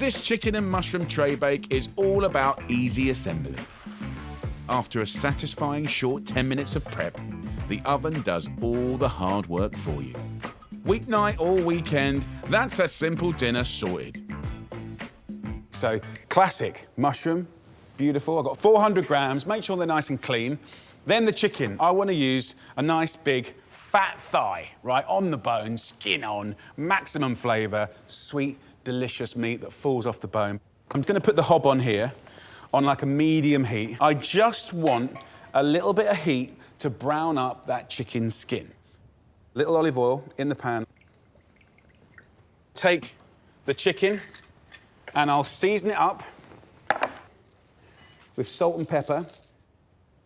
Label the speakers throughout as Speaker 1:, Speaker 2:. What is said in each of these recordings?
Speaker 1: This chicken and mushroom tray bake is all about easy assembly. After a satisfying short 10 minutes of prep, the oven does all the hard work for you. Weeknight or weekend, that's a simple dinner sorted.
Speaker 2: So, classic mushroom, beautiful. I've got 400 grams, make sure they're nice and clean. Then the chicken, I want to use a nice big fat thigh, right, on the bone, skin on, maximum flavour, sweet, delicious meat that falls off the bone. I'm going to put the hob on here on like a medium heat. I just want a little bit of heat to brown up that chicken skin. Little olive oil in the pan. Take the chicken and I'll season it up with salt and pepper.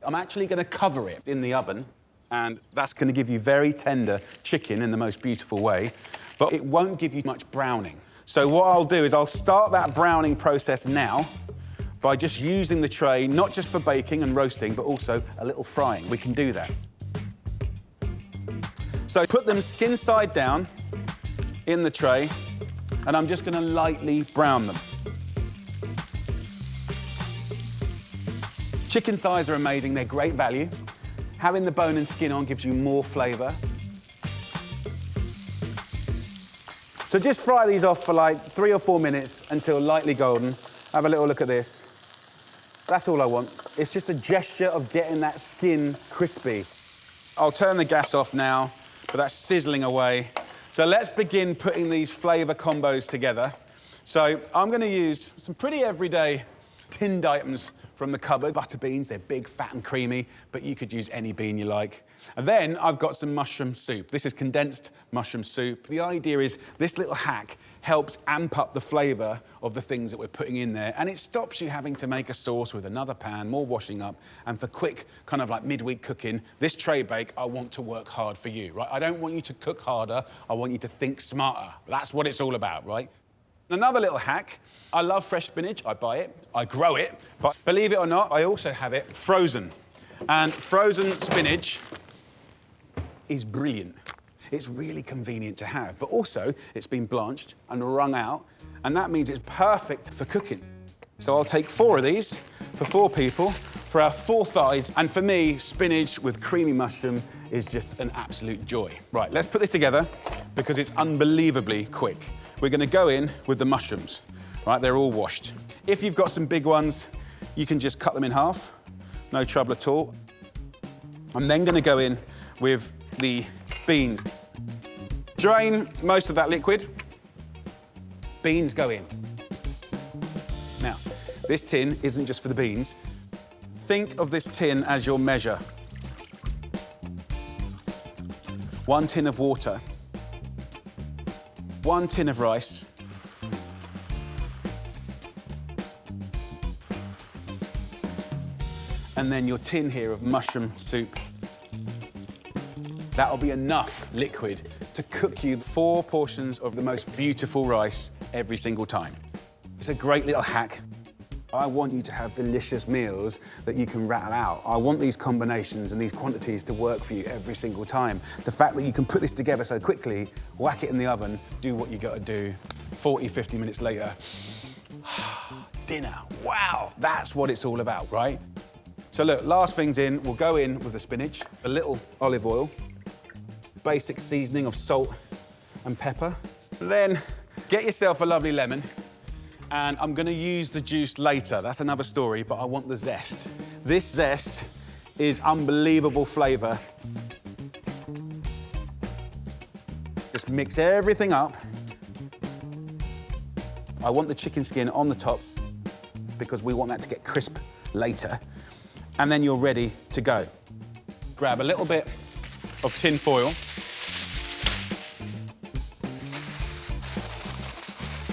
Speaker 2: I'm actually going to cover it in the oven, and that's going to give you very tender chicken in the most beautiful way, but it won't give you much browning. So what I'll do is I'll start that browning process now by just using the tray, not just for baking and roasting, but also a little frying. We can do that. So put them skin side down in the tray, and I'm just going to lightly brown them. Chicken thighs are amazing, they're great value. Having the bone and skin on gives you more flavour. So just fry these off for like 3 or 4 minutes until lightly golden. Have a little look at this. That's all I want. It's just a gesture of getting that skin crispy. I'll turn the gas off now, but that's sizzling away. So let's begin putting these flavour combos together. So I'm going to use some pretty everyday tinned items from the cupboard. Butter beans, they're big, fat and creamy, but you could use any bean you like. And then I've got some mushroom soup. This is condensed mushroom soup. The idea is this little hack helps amp up the flavour of the things that we're putting in there, and it stops you having to make a sauce with another pan, more washing up, and for quick kind of like midweek cooking, this tray bake, I want to work hard for you, right? I don't want you to cook harder, I want you to think smarter. That's what it's all about, right? Another little hack, I love fresh spinach, I buy it, I grow it, but believe it or not, I also have it frozen. And frozen spinach is brilliant. It's really convenient to have, but also it's been blanched and wrung out, and that means it's perfect for cooking. So I'll take 4 of these for 4 people, for our 4 thighs, and for me, spinach with creamy mushroom is just an absolute joy. Right, let's put this together because it's unbelievably quick. We're gonna go in with the mushrooms, right? They're all washed. If you've got some big ones, you can just cut them in half, no trouble at all. I'm then gonna go in with the beans. Drain most of that liquid. Beans go in. Now, this tin isn't just for the beans. Think of this tin as your measure. 1 tin of water, 1 tin of rice, and then your tin here of mushroom soup. That'll be enough liquid to cook you 4 portions of the most beautiful rice every single time. It's a great little hack. I want you to have delicious meals that you can rattle out. I want these combinations and these quantities to work for you every single time. The fact that you can put this together so quickly, whack it in the oven, do what you gotta do, 40, 50 minutes later, dinner, wow, that's what it's all about, right? So look, last things in, we'll go in with the spinach, a little olive oil, basic seasoning of salt and pepper. Then get yourself a lovely lemon, and I'm gonna use the juice later. That's another story, but I want the zest. This zest is unbelievable flavour. Just mix everything up. I want the chicken skin on the top because we want that to get crisp later. And then you're ready to go. Grab a little bit of tin foil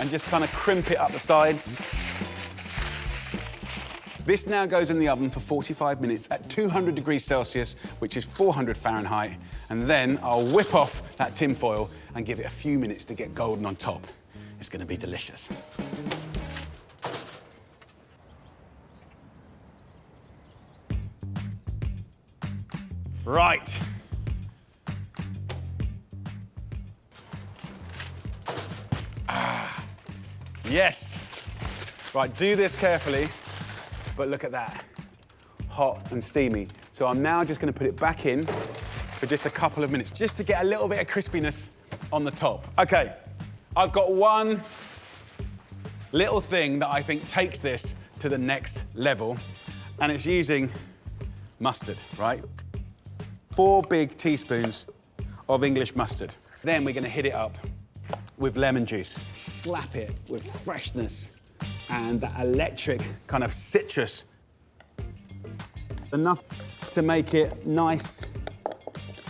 Speaker 2: and just kind of crimp it up the sides. This now goes in the oven for 45 minutes at 200 degrees Celsius, which is 400 Fahrenheit, and then I'll whip off that tin foil and give it a few minutes to get golden on top. It's gonna be delicious. Right. Yes. Right, do this carefully, but look at that. Hot and steamy. So I'm now just gonna put it back in for just a couple of minutes, just to get a little bit of crispiness on the top. Okay, I've got one little thing that I think takes this to the next level, and it's using mustard, right? 4 big teaspoons of English mustard. Then we're gonna hit it up with lemon juice. Slap it with freshness and that electric kind of citrus. Enough to make it nice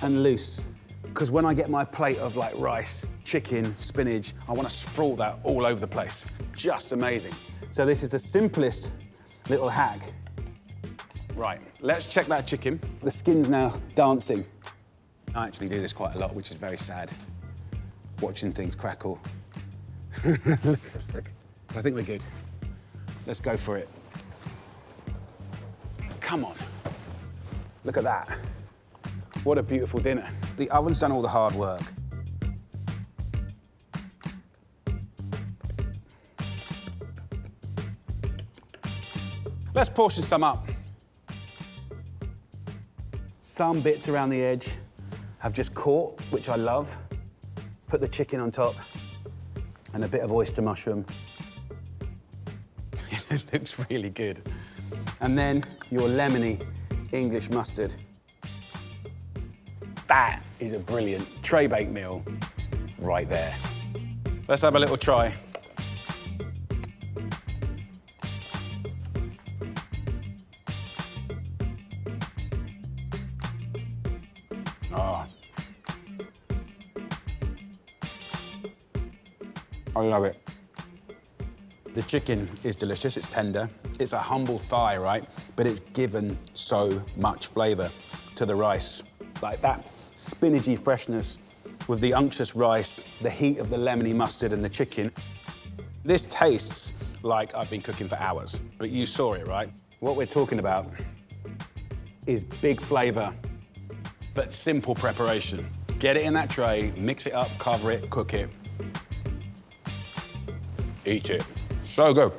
Speaker 2: and loose. Because when I get my plate of like rice, chicken, spinach, I want to sprawl that all over the place. Just amazing. So this is the simplest little hack. Right, let's check that chicken. The skin's now dancing. I actually do this quite a lot, which is very sad. Watching things crackle. I think we're good. Let's go for it. Come on. Look at that. What a beautiful dinner. The oven's done all the hard work. Let's portion some up. Some bits around the edge have just caught, which I love. Put the chicken on top and a bit of oyster mushroom. It looks really good. And then your lemony English mustard. That is a brilliant Traybake meal right there. Let's have a little try. Oh. I love it. The chicken is delicious, it's tender. It's a humble thigh, right? But it's given so much flavour to the rice. Like that spinachy freshness with the unctuous rice, the heat of the lemony mustard and the chicken. This tastes like I've been cooking for hours, but you saw it, right? What we're talking about is big flavour, but simple preparation. Get it in that tray, mix it up, cover it, cook it. Eat it. So good.